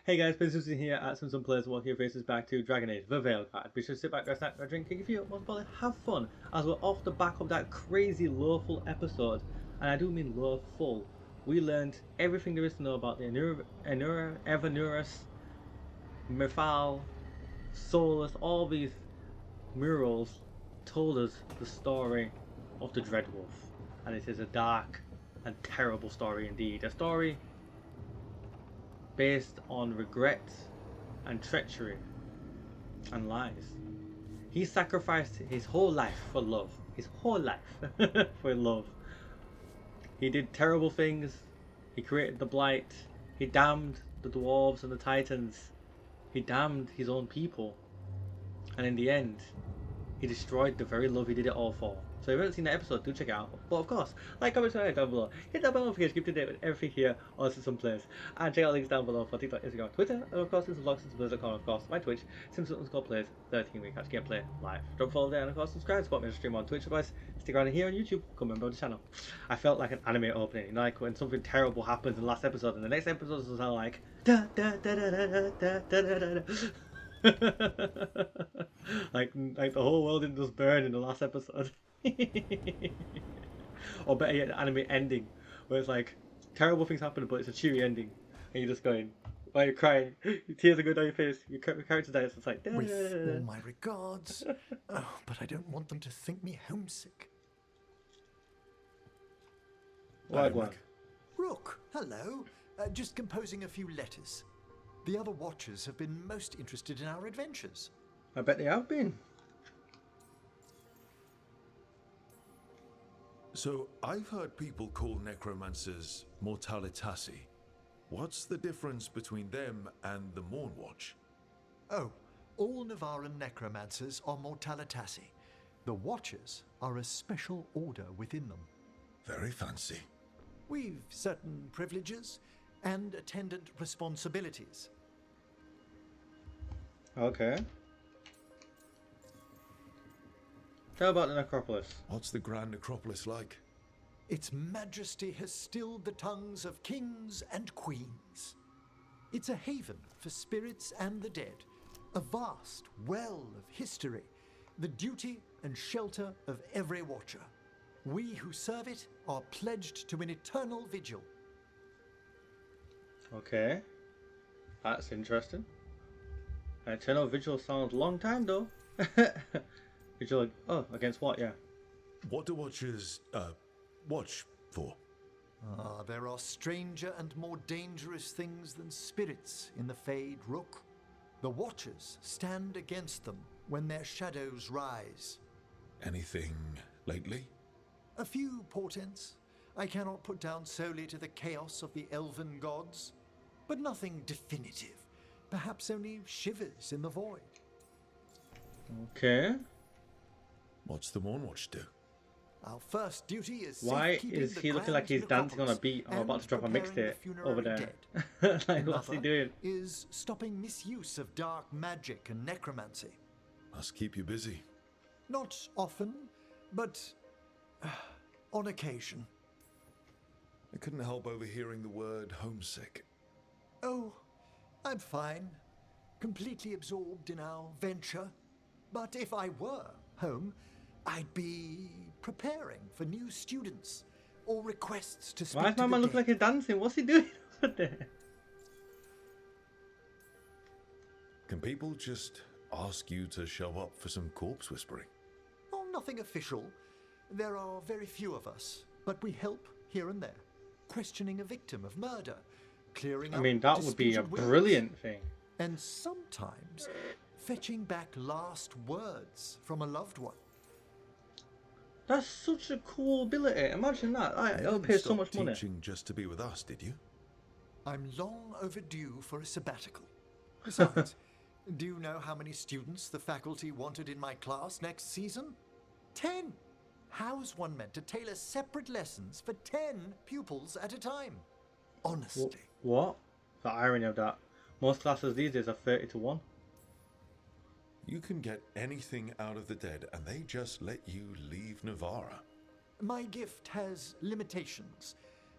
Hey guys, Ben Susan here at Some Players. Welcome your faces back to Dragon Age, the Veilguard. Be sure to sit back, grab a snack, grab a drink, and if you most importantly, have fun as we're off the back of that crazy lawful episode. And I do mean lawful. We learned everything there is to know about the Evernurus, Mythal, Solus, all these murals told us the story of the DragonWolf. And it is a dark and terrible story indeed. A story based on regret and treachery and lies. He sacrificed his whole life for love. His whole life for love. He did terrible things. He created the Blight. He damned the dwarves and the titans. He damned his own people. And in the end, he destroyed the very love he did it all for. So if you haven't seen that episode, do check it out. But of course, like, comment, subscribe down below. Hit that bell notification, keep up to date with everything here on Some Players. And check out links down below for TikTok, Instagram, Twitter, and of course, SimsVlogs.com, of course, my Twitch, Sims_Plays, 13 week catch gameplay live. Drop a follow there, and of course, subscribe, support me on stream on Twitch, otherwise, stick around here on YouTube, come member of the channel. I felt like an anime opening, you know, like when something terrible happens in the last episode, and the next episode was like, da da da da da da da da da da. like the whole world didn't just burn in the last episode. Or better yet, the anime ending where it's like terrible things happen but it's a cheery ending and you're just going, while you're crying, your tears are going down your face, your character dies, it's like with all my regards. Oh, but I don't want them to think me homesick. Wagwan. Rook, hello. Just composing a few letters. The other Watchers have been most interested in our adventures. I bet they have been. So, I've heard people call necromancers mortalitasi. What's the difference between them and the Mornwatch? Oh, all Navaran necromancers are mortalitasi. The Watchers are a special order within them. Very fancy. We've certain privileges and attendant responsibilities. Okay. Tell about the necropolis. What's the Grand Necropolis like? Its majesty has stilled the tongues of kings and queens. It's a haven for spirits and the dead, a vast well of history, the duty and shelter of every Watcher. We who serve it are pledged to an eternal vigil. Okay. That's interesting. An eternal vigil sounds long time though. Vigil, oh, against what? Yeah. What do Watchers, watch for? There are stranger and more dangerous things than spirits in the Fade, Rook. The Watchers stand against them when their shadows rise. Anything lately? A few portents I cannot put down solely to the chaos of the elven gods, but nothing definitive. Perhaps only shivers in the void. Okay. What's the Mornwatch do? Our first duty is Why safekeeping is the he looking Grand like he's dancing on a Necropolis beat? I'm and about to drop a preparing the mixtape funerary over there. dead. Like, what's he Another doing? is stopping misuse of dark magic and necromancy. Must keep you busy. Not often, but on occasion. I couldn't help overhearing the word homesick. Oh, I'm fine. Completely absorbed in our venture. But if I were home, I'd be preparing for new students or requests to speak Why does to my the man look dead. like he's dancing? What's he doing over there? Can people just ask you to show up for some corpse whispering? Oh, nothing official. There are very few of us, but we help here and there, questioning a victim of murder, clearing I up mean, that would be a disputed wills, brilliant thing. and sometimes fetching back last words from a loved one. That's such a cool ability. Imagine that. You It'll didn't pay so stop much money. teaching just to be with us, did you? I'm long overdue for a sabbatical. Besides, do you know how many students the faculty wanted in my class next season? 10! How's one meant to tailor separate lessons for 10 pupils at a time? Honestly. What? The irony of that. Most classes these days are 30 to 1. You can get anything out of the dead and they just let you leave Navara. My gift has limitations.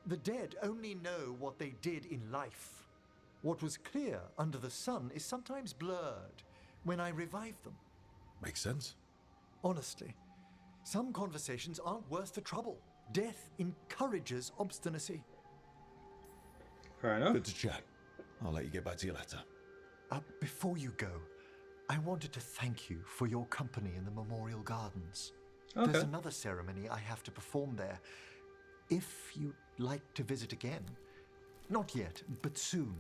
The dead only know what they did in life. What was clear under the sun is sometimes blurred when I revive them. Makes sense. Honestly, some conversations aren't worth the trouble. Death encourages obstinacy. Fair enough. Good to chat. I'll let you get back to your letter. Before you go, I wanted to thank you for your company in the Memorial Gardens. Okay. There's another ceremony I have to perform there. If you'd like to visit again. Not yet, but soon.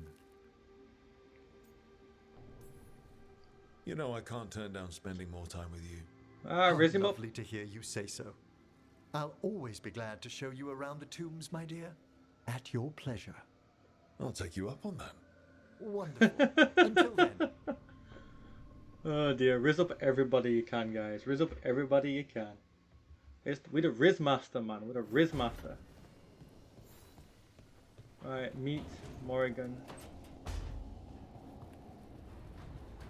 You know I can't turn down spending more time with you. Raise him up. Lovely to hear you say so. I'll always be glad to show you around the tombs, my dear. At your pleasure. I'll take you up on that. Wonderful. Until then. Oh dear, riz up everybody you can, guys. Riz up everybody you can. We're the Riz Master, man. We're the Riz Master. Alright, meet Morrigan.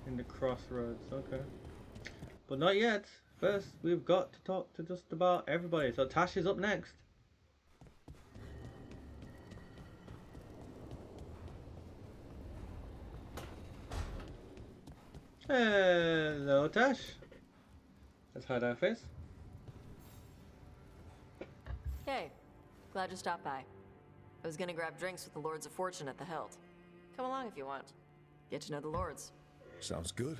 In the crossroads, okay. But not yet. First, we've got to talk to just about everybody. So Tash is up next. Hello, Tash. Let's hide our face. Hey, glad you stopped by. I was gonna grab drinks with the Lords of Fortune at the Hilt. Come along if you want. Get to know the Lords. Sounds good.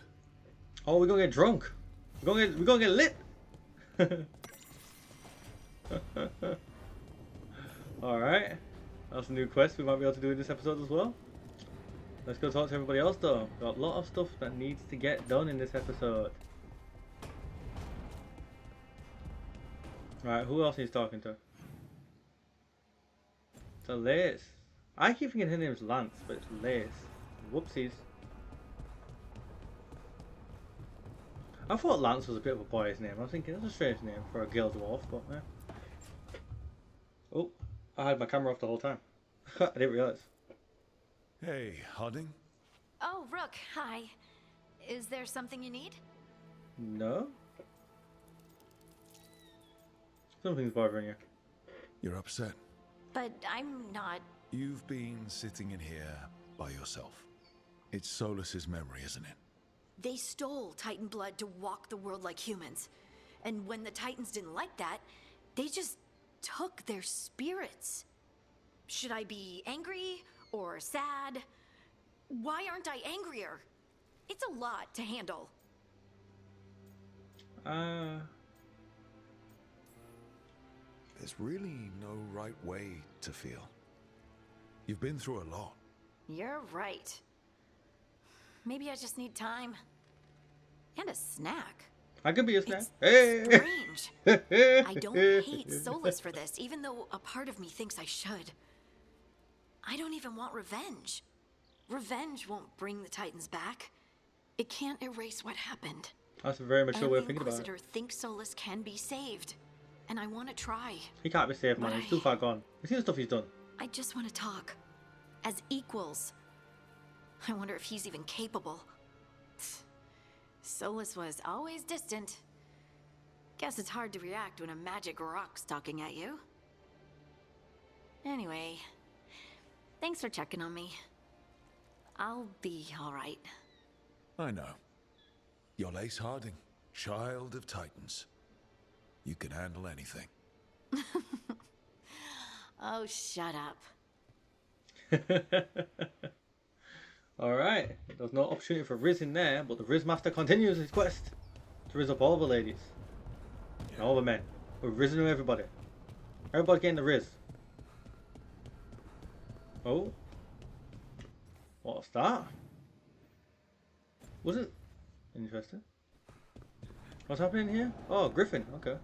Oh, we're gonna get drunk. We're gonna get lit. Alright. That's a new quest we might be able to do in this episode as well. Let's go talk to everybody else though. Got a lot of stuff that needs to get done in this episode. Alright, who else he's talking to? So Lace. I keep thinking her name's Lance, but it's Lace. Whoopsies. I thought Lance was a bit of a boy's name. I was thinking that's a strange name for a guild dwarf, but yeah. Oh, I had my camera off the whole time. I didn't realise. Hey, Harding. Oh, Rook, hi. Is there something you need? No? Something's bothering you. You're upset. But I'm not. You've been sitting in here by yourself. It's Solus's memory, isn't it? They stole Titan blood to walk the world like humans. And when the Titans didn't like that, they just took their spirits. Should I be angry or sad? Why aren't I angrier? It's a lot to handle. There's really no right way to feel. You've been through a lot. You're right. Maybe I just need time. And a snack. I could be a snack. It's Hey! strange. I don't hate Solus for this, even though a part of me thinks I should. I don't even want revenge. Revenge won't bring the Titans back. It can't erase what happened. That's a very mature way of And the thinking about it. Inquisitor thinks Solus can be saved. And I want to try. He can't be saved, man. But He's too far gone. You see the stuff he's done. I just want to talk. As equals. I wonder if he's even capable. Solus was always distant. Guess it's hard to react when a magic rock's talking at you. Anyway, thanks for checking on me. I'll be alright. I know. You're Lace Harding, child of Titans. You can handle anything. Oh, shut up. Alright. There's no opportunity for Riz in there, but the Riz Master continues his quest to Riz up all the ladies. And all the men. We're rizzing everybody. Everybody getting the Riz. Oh. What's that? Was it? Interesting. What's happening here? Oh, Griffin. Okay.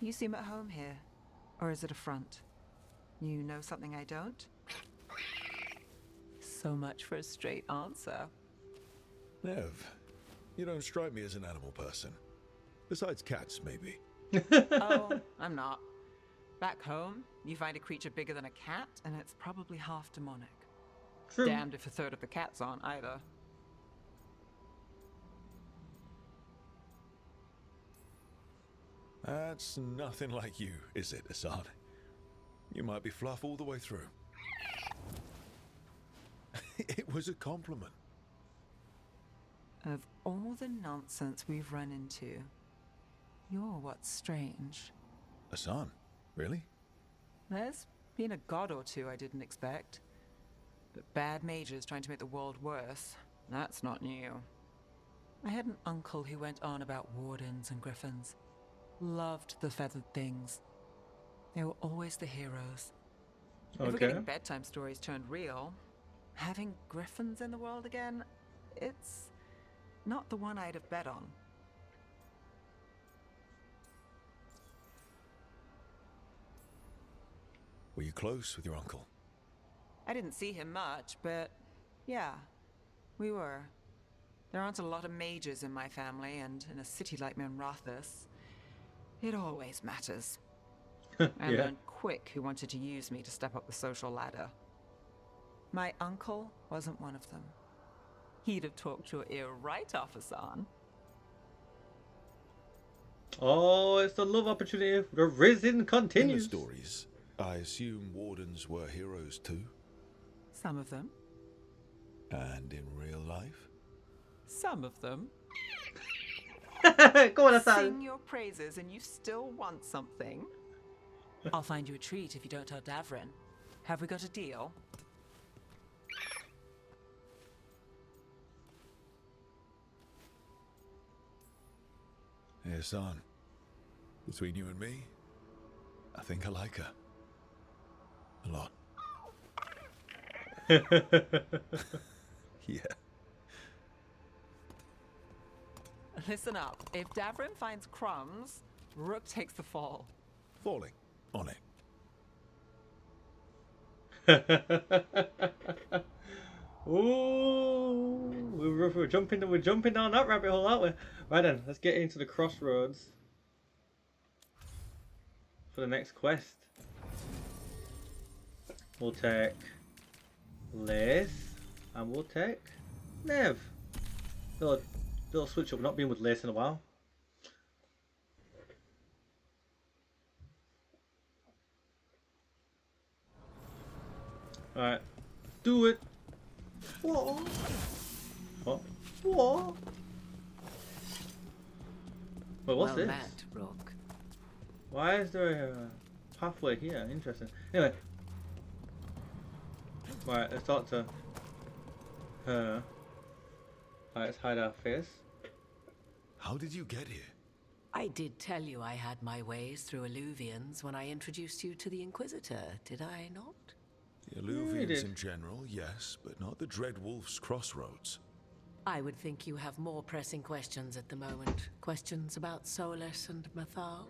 You seem at home here. Or is it a front? You know something I don't? So much for a straight answer. Nev, you don't strike me as an animal person. Besides cats, maybe. Oh, I'm not. Back home, you find a creature bigger than a cat, and it's probably half demonic. True. Damned if a third of the cats aren't either. That's nothing like you, is it, Assad? You might be fluff all the way through. It was a compliment. Of all the nonsense we've run into, you're what's strange. A son? Really? There's been a god or two I didn't expect. But bad mages trying to make the world worse, that's not new. I had an uncle who went on about wardens and griffins. Loved the feathered things. They were always the heroes. If we're Okay. getting bedtime stories turned real, having griffins in the world again, it's not the one I'd have bet on. Were you close with your uncle? I didn't see him much, but yeah, we were. There aren't a lot of mages in my family, and in a city like Minrathous, it always matters. I Yeah. learned quick who wanted to use me to step up the social ladder. My uncle wasn't one of them. He'd have talked your ear right off, Hassan. Oh, it's a love opportunity. The risen In the continues. stories, I assume wardens were heroes too? Some of them. And in real life? Some of them. Go on, Hassan. Sing your praises and you still want something. I'll find you a treat if you don't tell Davrin. Have we got a deal? Hey, son. Between you and me, I think I like her. A lot. Yeah. Listen up. If Davrin finds crumbs, Rook takes the fall. Falling. On it. Ooh, we're jumping down that rabbit hole, aren't we? Right then, let's get into the crossroads for the next quest. We'll take Lace and we'll take Nev. Little switch up, not been with Lace in a while. Alright, do it. What? What? What? Wait, what's well this? met, Rook. Why is there a pathway here? Interesting. Anyway. Right, let's talk to her. Alright, let's hide our face. How did you get here? I did tell you I had my ways through Illuvians when I introduced you to the Inquisitor, did I not? The you Illuvians did. in general, yes, but not the DragonWolf's crossroads. I would think you have more pressing questions at the moment. Questions about Solus and Mythal?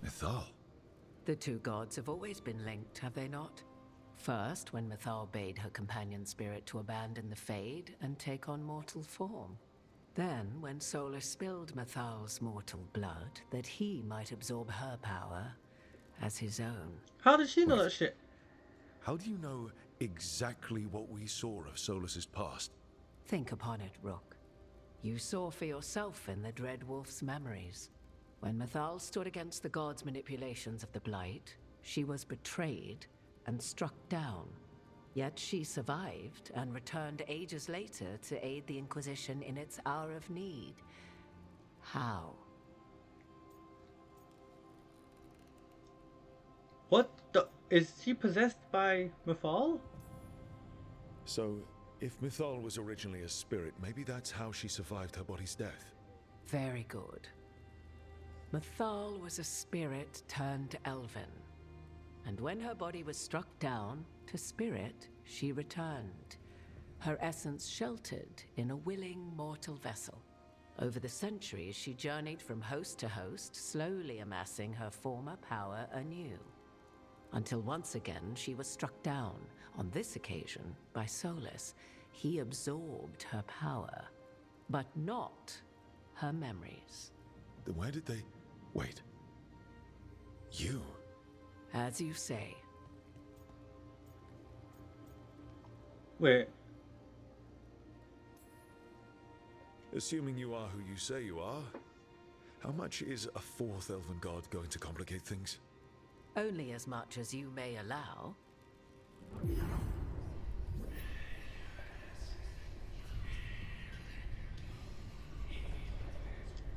Mythal? The two gods have always been linked, have they not? First, when Mythal bade her companion spirit to abandon the Fade and take on mortal form. Then, when Solus spilled Mythal's mortal blood, that he might absorb her power as his own. How did she know that shit? How do you know exactly what we saw of Solus's past? Think upon it, Rook. You saw for yourself in the DragonWolf's memories. When Mythal stood against the gods' manipulations of the Blight, she was betrayed and struck down. Yet she survived and returned ages later to aid the Inquisition in its hour of need. How? What the? Is she possessed by Mythal? So, if Mythal was originally a spirit, maybe that's how she survived her body's death. Very good. Mythal was a spirit turned elven. And when her body was struck down, to spirit, she returned. Her essence sheltered in a willing mortal vessel. Over the centuries, she journeyed from host to host, slowly amassing her former power anew. Until once again, she was struck down, on this occasion, by Solus. He absorbed her power, but not her memories. Then where did they... Wait. You? As you say, Wait. Assuming you are who you say you are, how much is a fourth elven god going to complicate things? only as much as you may allow.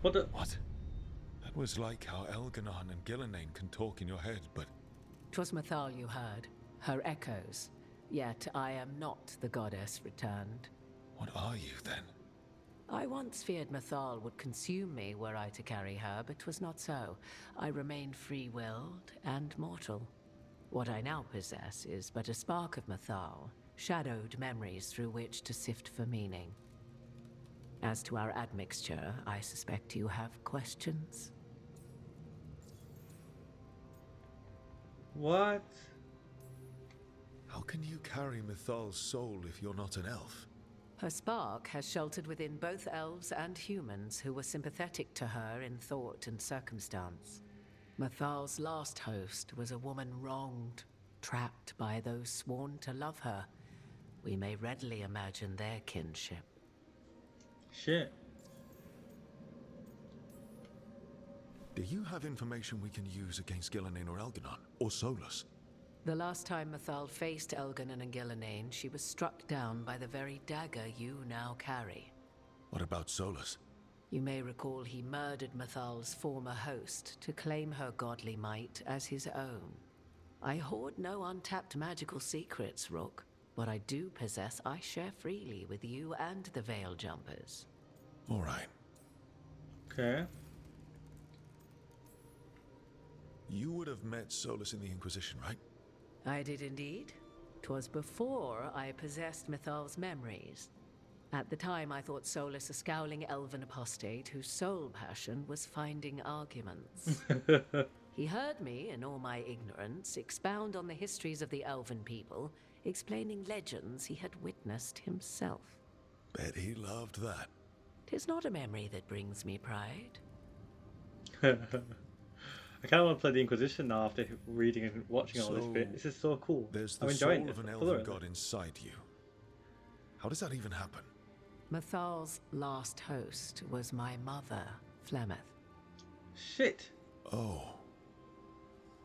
What the? What? That was like how Elganon and Gillenane can talk in your head, but 'Twas Mythal you heard, her echoes. Yet I am not the goddess returned. what are you then? I once feared Mythal would consume me were I to carry her, but 'twas not so. I remained free-willed and mortal. What I now possess is but a spark of Mythal, shadowed memories through which to sift for meaning. As to our admixture, I suspect you have questions. What? How can you carry Mythal's soul if you're not an elf? Her spark has sheltered within both elves and humans who were sympathetic to her in thought and circumstance. Mythal's last host was a woman wronged, trapped by those sworn to love her. We may readily imagine their kinship. Shit. Do you have information we can use against Gillenane or Elganon, or Solus? The last time Mythal faced Elganon and Gillenane, she was struck down by the very dagger you now carry. What about Solus? You may recall he murdered Mythal's former host to claim her godly might as his own. I hoard no untapped magical secrets, Rook. What I do possess, I share freely with you and the Veil Jumpers. All right. Okay. You would have met Solus in the Inquisition, right? I did indeed. 'Twas before I possessed Mythal's memories. At the time, I thought Solus a scowling elven apostate whose sole passion was finding arguments. He heard me, in all my ignorance, expound on the histories of the elven people, explaining legends he had witnessed himself. Bet he loved that. 'Tis not a memory that brings me pride. I kind of want to play the Inquisition now after reading and watching all this bit. This is so cool. There's I'm the enjoying soul of this. an I love elven it. god inside you. How does that even happen? Mythal's last host was my mother, Flemeth. Shit. Oh,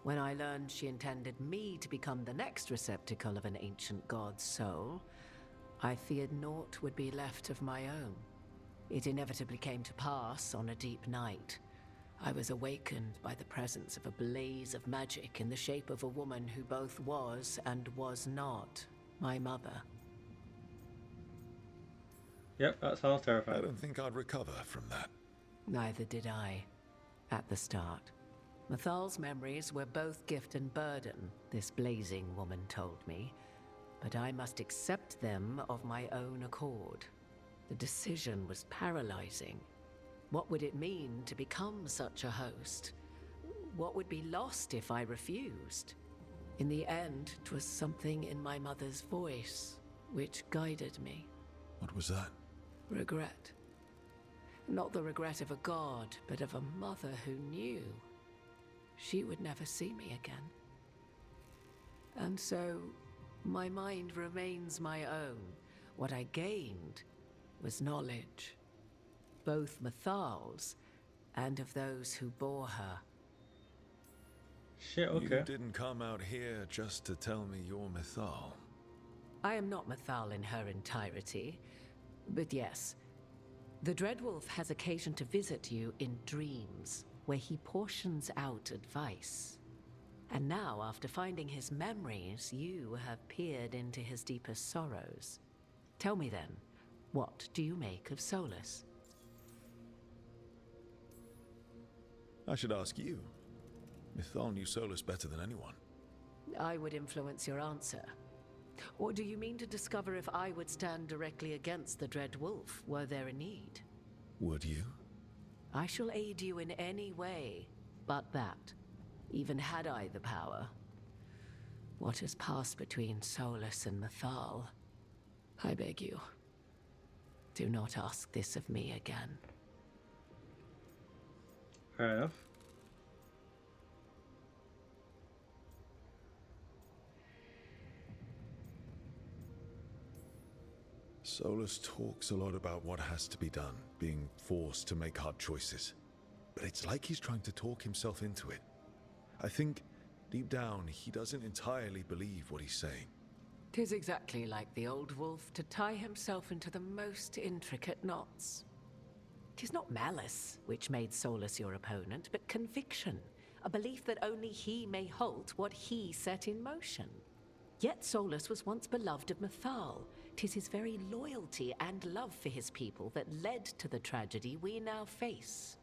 When I learned she intended me to become the next receptacle of an ancient god's soul, I feared naught would be left of my own. It inevitably came to pass on a deep night. I was awakened by the presence of a blaze of magic in the shape of a woman who both was and was not my mother. Yep, that sounds I terrifying. don't think I'd recover from that. Neither did I, at the start. Mythal's memories were both gift and burden, this blazing woman told me, but I must accept them of my own accord. The decision was paralyzing. What would it mean to become such a host? What would be lost if I refused? In the end, 'twas something in my mother's voice which guided me. What was that? Regret. Not the regret of a god, but of a mother who knew she would never see me again. And so, my mind remains my own. What I gained was knowledge, both Mythal's and of those who bore her. Shit, okay. You didn't come out here just to tell me you're Mythal. I am not Mythal in her entirety, but yes, the DragonWolf has occasion to visit you in dreams, where he portions out advice. And now, after finding his memories, you have peered into his deepest sorrows. Tell me then, what do you make of Solus? I should ask you. Mythal knew Solus better than anyone. I would influence your answer. Or do you mean to discover if I would stand directly against the DragonWolf, were there a need? Would you? I shall aid you in any way but that, even had I the power. What has passed between Solus and Mythal, I beg you, do not ask this of me again. Fair enough. Solus talks a lot about what has to be done, being forced to make hard choices. But it's like he's trying to talk himself into it. I think, deep down, he doesn't entirely believe what he's saying. 'Tis exactly like the old wolf to tie himself into the most intricate knots. 'Tis not malice which made Solus your opponent, but conviction, a belief that only he may halt what he set in motion. Yet Solus was once beloved of Mythal. 'Tis his very loyalty and love for his people that led to the tragedy we now face.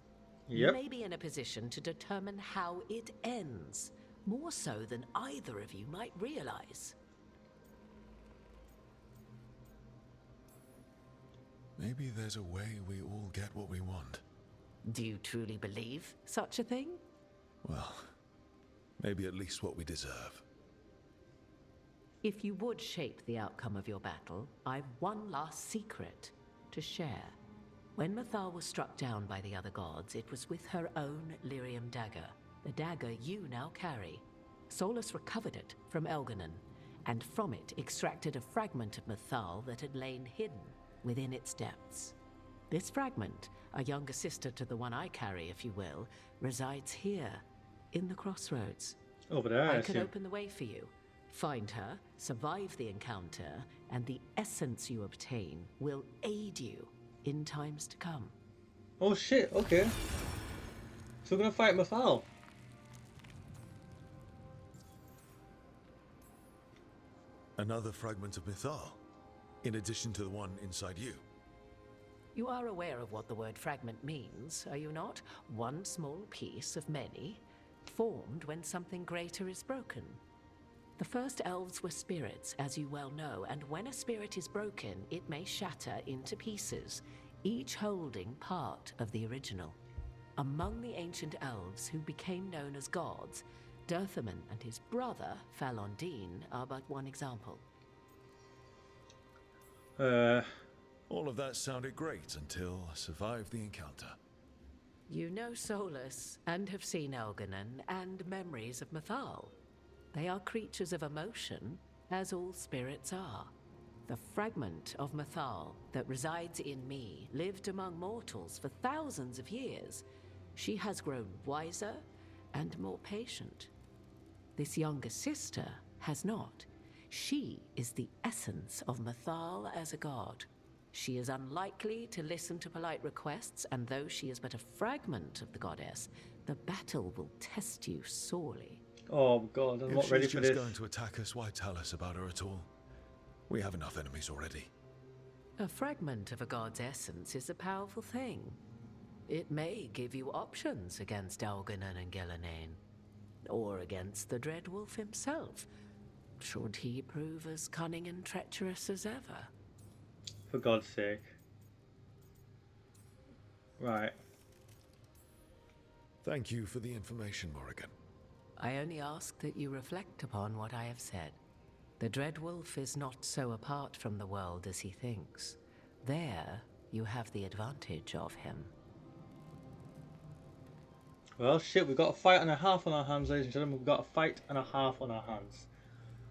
You Yep. may be in a position to determine how it ends, more so than either of you might realize. Maybe there's a way we all get what we want. Do you truly believe such a thing? Well, maybe at least what we deserve. If you would shape the outcome of your battle, I've one last secret to share. When Mythal was struck down by the other gods, it was with her own lyrium dagger, the dagger you now carry. Solus recovered it from Elganon, and from it extracted a fragment of Mythal that had lain hidden within its depths. This fragment, a younger sister to the one I carry, if you will, resides here, in the crossroads. Over there, I I could assume. open the way for you. Find her, survive the encounter, and the essence you obtain will aid you in times to come. Oh shit, okay. So we're gonna fight Mythal. Another fragment of Mythal, in addition to the one inside you. You are aware of what the word fragment means, are you not? One small piece of many, formed when something greater is broken. The first elves were spirits, as you well know, and when a spirit is broken, it may shatter into pieces, each holding part of the original. Among the ancient elves who became known as gods, Dirthaman and his brother, Falondine, are but one example. All of that sounded great until I survived the encounter. You know Solus, and have seen Elganon, and memories of Mythal. They are creatures of emotion, as all spirits are. The fragment of Mythal that resides in me lived among mortals for thousands of years. She has grown wiser and more patient. This younger sister has not. She is the essence of Mythal as a god. She is unlikely to listen to polite requests, and though she is but a fragment of the goddess, the battle will test you sorely. Oh god, I'm If not ready she's for just this. going to attack us, why tell us about her at all? We have enough enemies already. A fragment of a god's essence is a powerful thing. It may give you options against Elganon and Gillenane, or against the DragonWolf himself, should he prove as cunning and treacherous as ever. For God's sake. Right. Thank you for the information, Morrigan. I only ask that you reflect upon what I have said. The DragonWolf is not so apart from the world as he thinks. There, you have the advantage of him. Well, shit, we've got a fight and a half on our hands, ladies and gentlemen. We've got a fight and a half on our hands.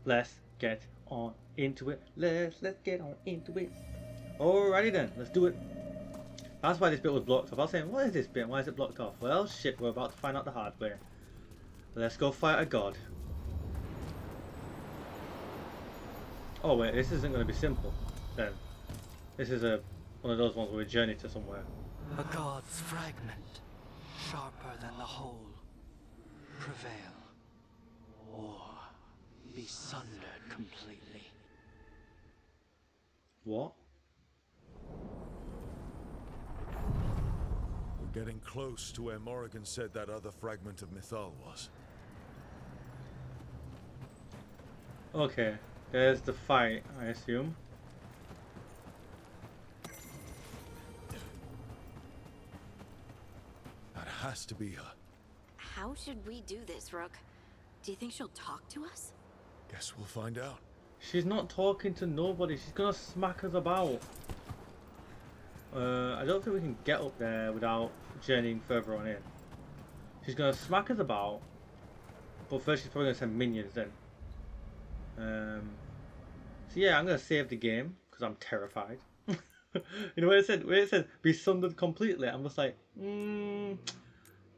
Let's get on into it. Let's get on into it. Alrighty then, let's do it. That's why this bit was blocked off. I was saying, what is this bit? Why is it blocked off? Well, shit, we're about to find out the hard way. Let's go fight a god. Oh wait, this isn't going to be simple then. This is one of those ones where we journey to somewhere. A god's fragment, sharper than the whole, prevail, or be sundered completely. What? We're getting close to where Morrigan said that other fragment of Mythal was. Okay, there's the fight, I assume. That has to be her. How should we do this, Rook? Do you think she'll talk to us? Guess we'll find out. She's not talking to nobody. She's gonna smack us about. I don't think we can get up there without journeying further on in. She's gonna smack us about, but first she's probably gonna send minions then. So yeah, I'm gonna save the game because I'm terrified. You know what it said? Where it said be sundered completely, I'm just like,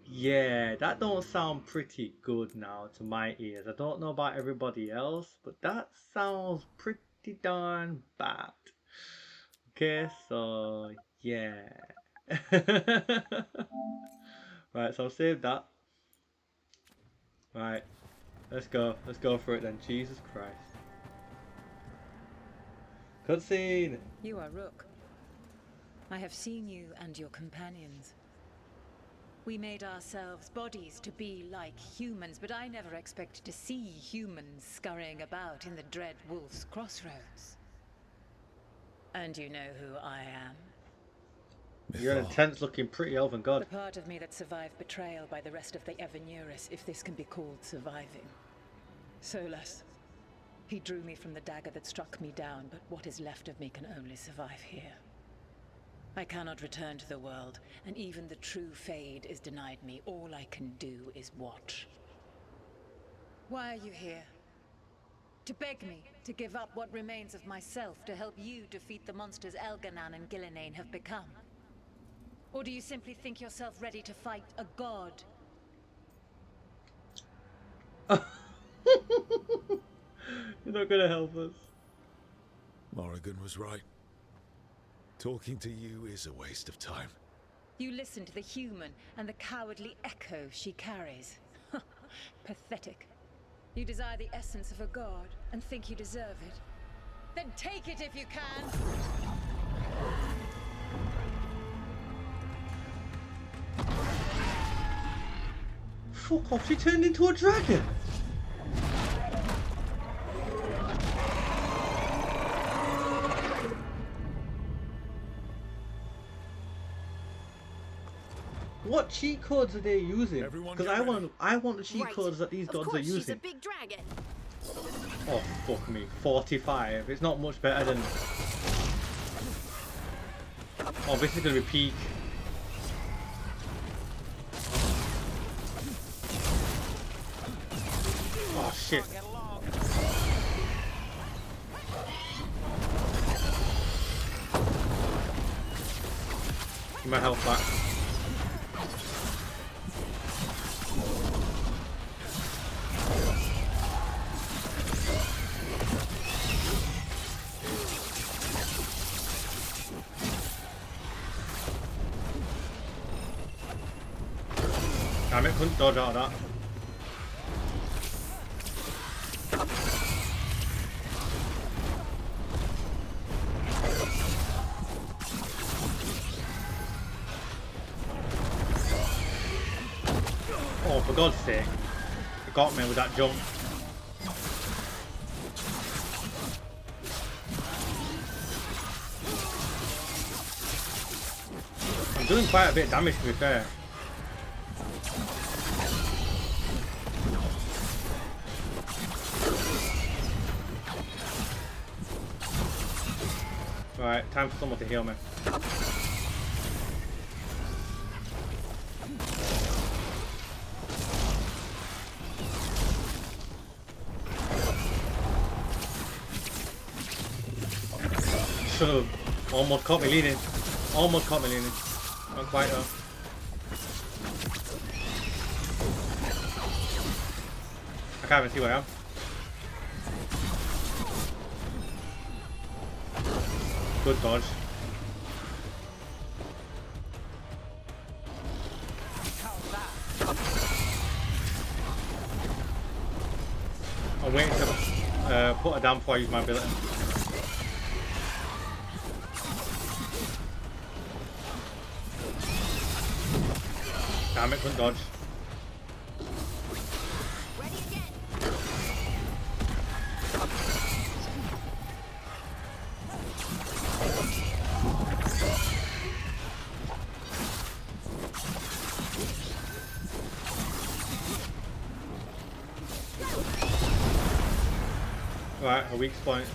yeah, that don't sound pretty good now to my ears. I don't know about everybody else, but that sounds pretty darn bad. Okay, so yeah, Right, so I'll save that. Right, let's go for it then. Jesus Christ. Cutscene! You are Rook. I have seen you and your companions. We made ourselves bodies to be like humans, but I never expected to see humans scurrying about in the dread Wolf's crossroads. And you know who I am? You're an intense looking pretty elven god. The part of me that survived betrayal by the rest of the Evanuris, if this can be called surviving. Solus. He drew me from the dagger that struck me down, but what is left of me can only survive here. I cannot return to the world, and even the true Fade is denied me. All I can do is watch. Why are you here? To beg me to give up what remains of myself to help you defeat the monsters Elganan and Gillinane have become? Or do you simply think yourself ready to fight a god? You're not gonna help us. Morrigan was right. Talking to you is a waste of time. You listen to the human and the cowardly echo she carries. Pathetic. You desire the essence of a god and think you deserve it. Then take it if you can! Fuck off, she turned into a dragon! What cheat codes are they using? Because I want the cheat codes that these gods are using. She's a big dragon. Oh fuck me, 45. It's not much better than. Oh, this is gonna be peak. Oh shit. Give my health back. Damn it, couldn't dodge out of that. Oh, for God's sake. It got me with that jump. I'm doing quite a bit of damage, to be fair. Alright, time for someone to heal me. Should have almost caught me leaning. Almost caught me leaning. Not quite though. I can't even see where I am. Good dodge. I'm waiting to put her down before I use my ability. Damn it, couldn't dodge. Right, a weak point.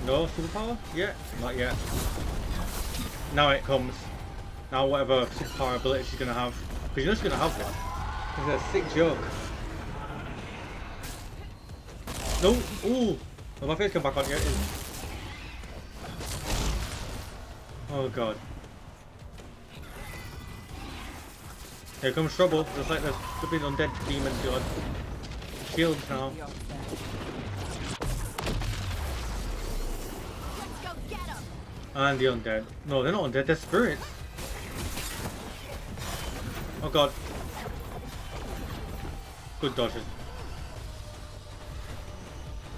No superpower? Yet? Not yet. Now it comes. Now whatever superpower ability she's gonna have. Because you're just gonna have one. It's a sick joke. No! Ooh! Well, my face come back on here. Oh god. Here comes trouble, just like the stupid undead demon god. Shields now. And the undead. No, they're not undead, they're spirits. Oh god. Good dodges.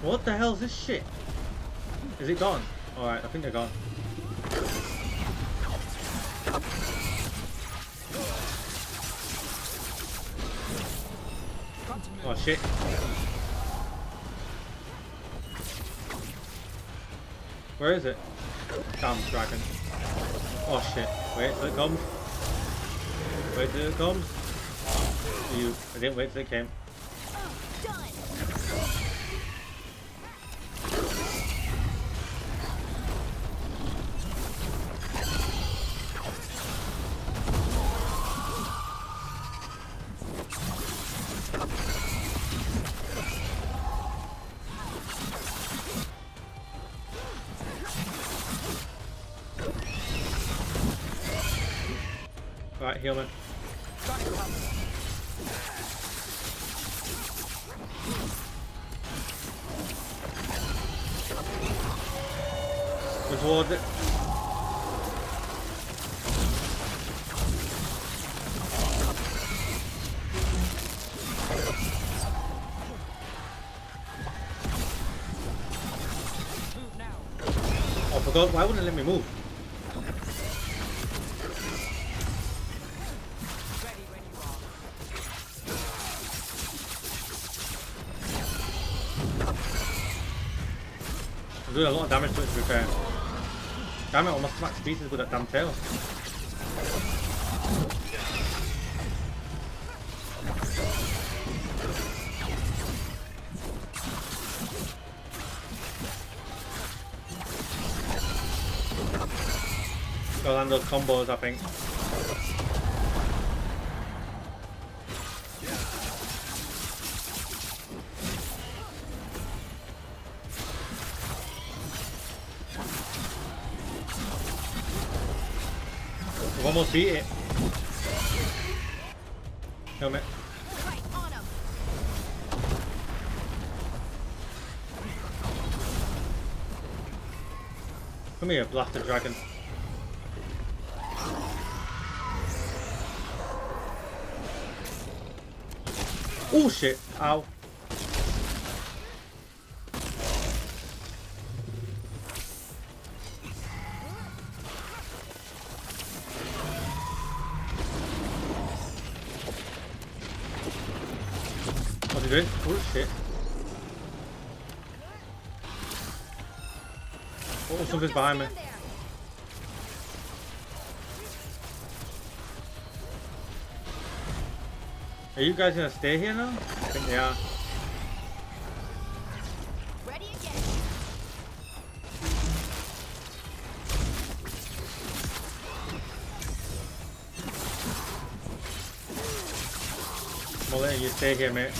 What the hell is this shit? Is it gone? Alright, I think they're gone. Oh shit. Where is it? Damn dragon. Oh shit. Wait till it comes. Wait till it comes. I didn't wait till it came. Right, heal me. Go towards it. Oh, for God, why wouldn't it let me move? Doing a lot of damage to it, to be fair. Damn it, almost smacked to pieces with that damn tail. Gotta land those combos, I think. Almost beat it. Helmet. Come here, blasted dragon. Oh shit! Ow. What's he doing? Oh shit. Oh, something's behind me. Are you guys gonna stay here now? I think they are. Ready again. I'm letting you stay here, mate.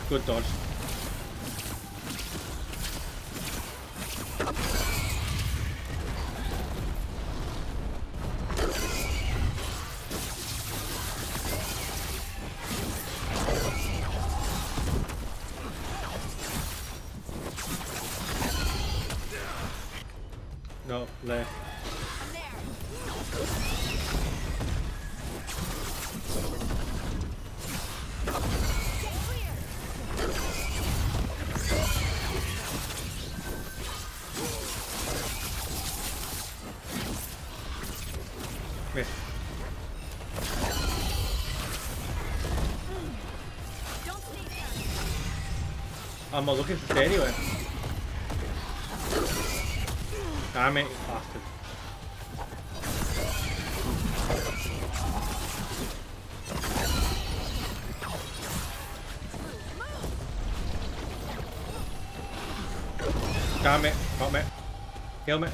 Good dodge. No, left. Miss. I'm not looking to stay anyway. Damn it, you bastard. Damn it. Got me. Kill me.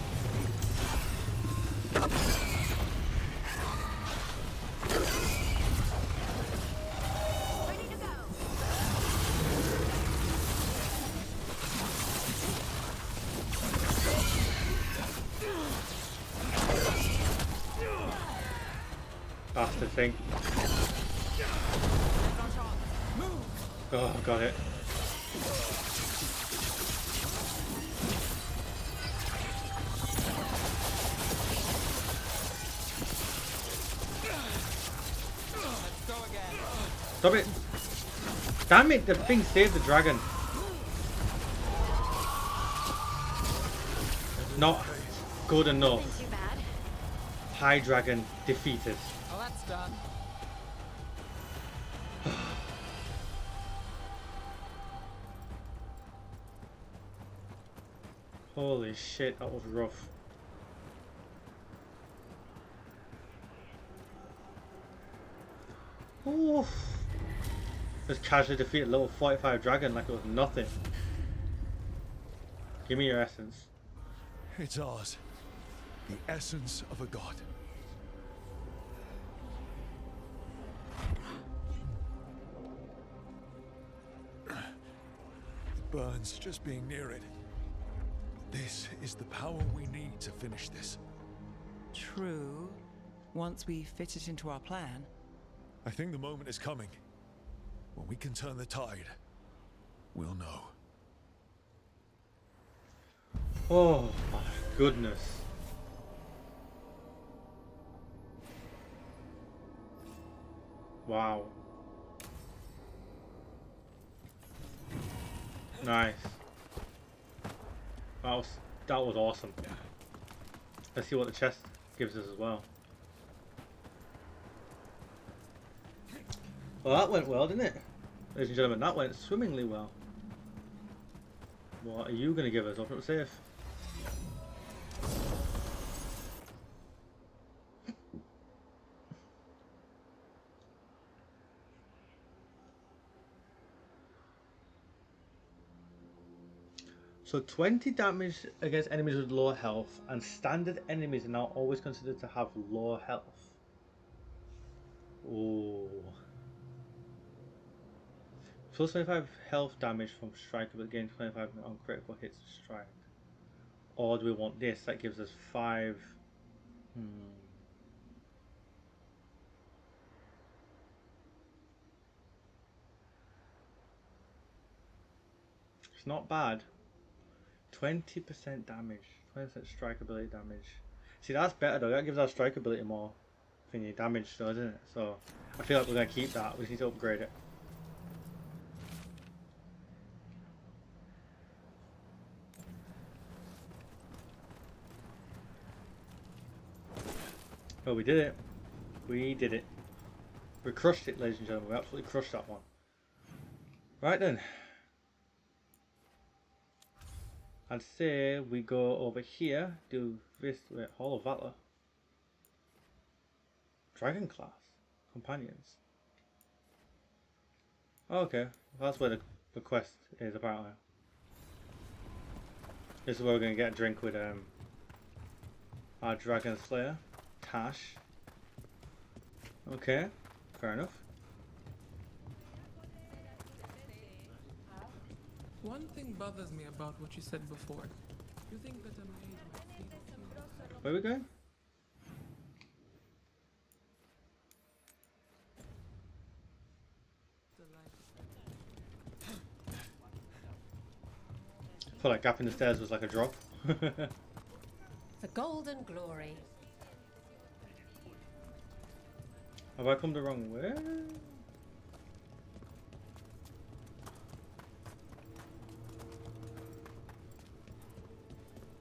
That's the thing. Oh, got it. Stop it! Damn it, the thing saved the dragon. Not good enough. Nothing too bad. High dragon defeated. Oh, that's done. Holy shit, that was rough. Oof. Just casually defeated a little 45 dragon like it was nothing. Give me your essence. It's ours. The essence of a god. It burns just being near it. This is the power we need to finish this. True. Once we fit it into our plan. I think the moment is coming. When we can turn the tide, we'll know. Oh my goodness. Wow. Nice. That was awesome. Let's see what the chest gives us as well. Well, that went well, didn't it? Ladies and gentlemen, that went swimmingly well. What are you going to give us? Open up safe. So 20 damage against enemies with low health, and standard enemies are now always considered to have low health. Ooh. Plus 25 health damage from strike, but gain 25 on critical hits to strike. Or do we want this? That gives us 5. It's not bad. 20% damage. 20% strike ability damage. See, that's better though. That gives our strike ability more thingy damage though, doesn't it? So I feel like we're going to keep that. We just need to upgrade it. Oh, we did it. We did it. We crushed it, ladies and gentlemen. We absolutely crushed that one. Right then. I'd say we go over here, do this, wait, Hall of Valor. Dragon class. Companions. Oh, okay. That's where the quest is apparently. This is where we're going to get a drink with our Dragon Slayer. Cash. Okay, fair enough. One thing bothers me about what you said before. You think that a mage would feel cute? Where are we going? I feel like gap in the stairs was like a drop. The golden glory. Have I come the wrong way?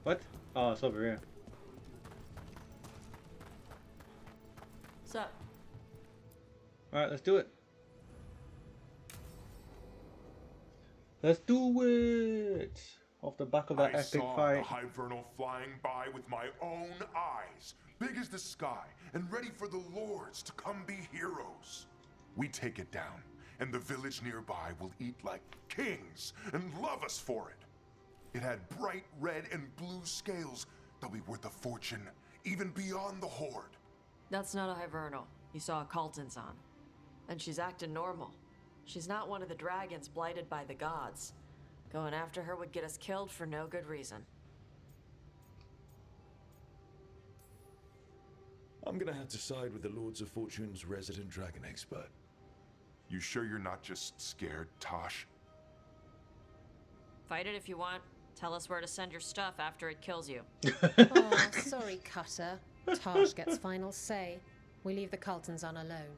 What? Oh, it's over here. So, Alright, let's do it. Let's do it! Off the back of that I epic saw fight. the Hivernal flying by with my own eyes, big as the sky, and ready for the lords to come be heroes. We take it down, and the village nearby will eat like kings and love us for it. It had bright red and blue scales. They'll be worth a fortune, even beyond the Horde. That's not a Hivernal. You saw a Calton's on. And she's acting normal. She's not one of the dragons blighted by the gods. Going after her would get us killed for no good reason. I'm gonna have to side with the Lords of Fortune's resident dragon expert. You sure you're not just scared, Tosh? Fight it if you want. Tell us where to send your stuff after it kills you. Oh, sorry, Cutter. Taj gets final say. We leave the Caltons on alone.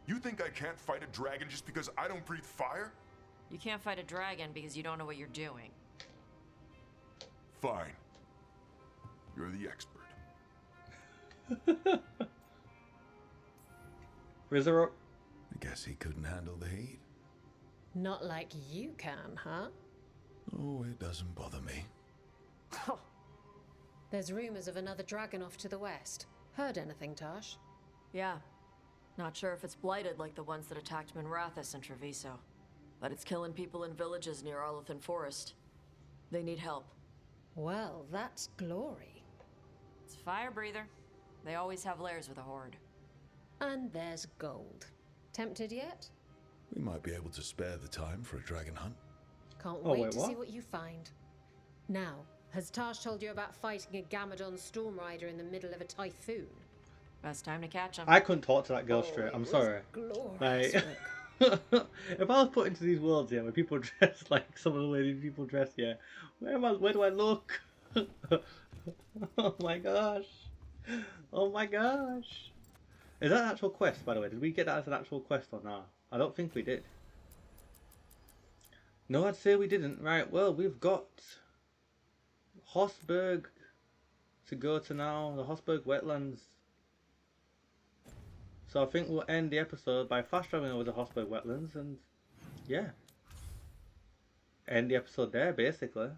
You think I can't fight a dragon just because I don't breathe fire? You can't fight a dragon because you don't know what you're doing. Fine. You're the expert. Rizzo, I guess he couldn't handle the heat. Not like you can, huh? Oh, it doesn't bother me. There's rumors of another dragon off to the west. Heard anything, Tosh? Yeah. Not sure if it's blighted like the ones that attacked Minrathous and Treviso. But it's killing people in villages near Arlethan Forest. They need help. Well, that's glory. It's a fire breather. They always have lairs with a horde. And there's gold. Tempted yet? We might be able to spare the time for a dragon hunt. Can't Oh, wait wait, to what? see what you find. Now, has Taj told you about fighting a Gamadon storm rider in the middle of a typhoon? Best time to catch them. I couldn't talk to that girl straight. it I'm was sorry. glorious Like, work. if I was put into these worlds, yeah, where people dress like some of the way these people dress, yeah, where do I look? Oh my gosh. Oh my gosh. Is that an actual quest, by the way? Did we get that as an actual quest or not? I don't think we did. No, I'd say we didn't. Right, well, we've got Hossberg to go to now, the Hossberg wetlands. So I think we'll end the episode by fast traveling over the Hossberg wetlands and yeah. End the episode there basically.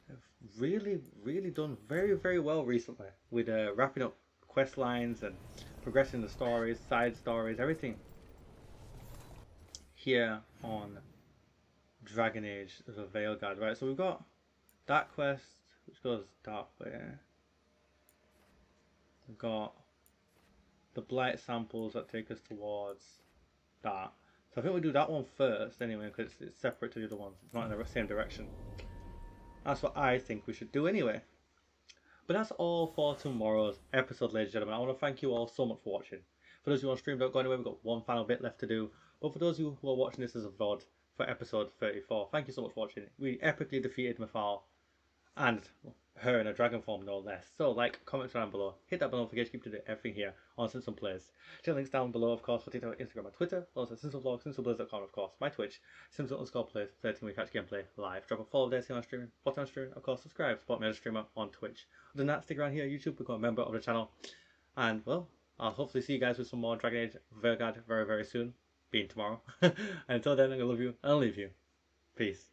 I've really done very well recently with wrapping up quest lines and progressing the stories, side stories, everything here on Dragon Age of the Veilguard. Right, so we've got that quest which goes that way. We've got the blight samples that take us towards that. So I think we'll do that one first anyway, because it's separate to the other ones. It's not in the same direction. That's what I think we should do anyway. But that's all for tomorrow's episode, ladies and gentlemen. I want to thank you all so much for watching. For those of you on stream, don't go anywhere. We've got one final bit left to do. But for those of you who are watching this as a VOD for episode 34, thank you so much for watching. We epically defeated Mythal and her in a dragon form, no less. So, like, comment down below, hit that bell notification, keep to do everything here on Simpson Plays. Check the links down below, of course, for TikTok, Instagram, and Twitter. Also, SimpsonVlogs, SimpsonPlays.com, of course. My Twitch, Simpson_Plays, 13 where you catch gameplay live. Drop a follow there, see when I'm streaming. Watch on stream, of course, subscribe, support me as a streamer on Twitch. Other than that, stick around here, YouTube, become a member of the channel. And, well, I'll hopefully see you guys with some more Dragon Age Veilguard very soon, being tomorrow. And until then, I'm going to love you, and I'll leave you. Peace.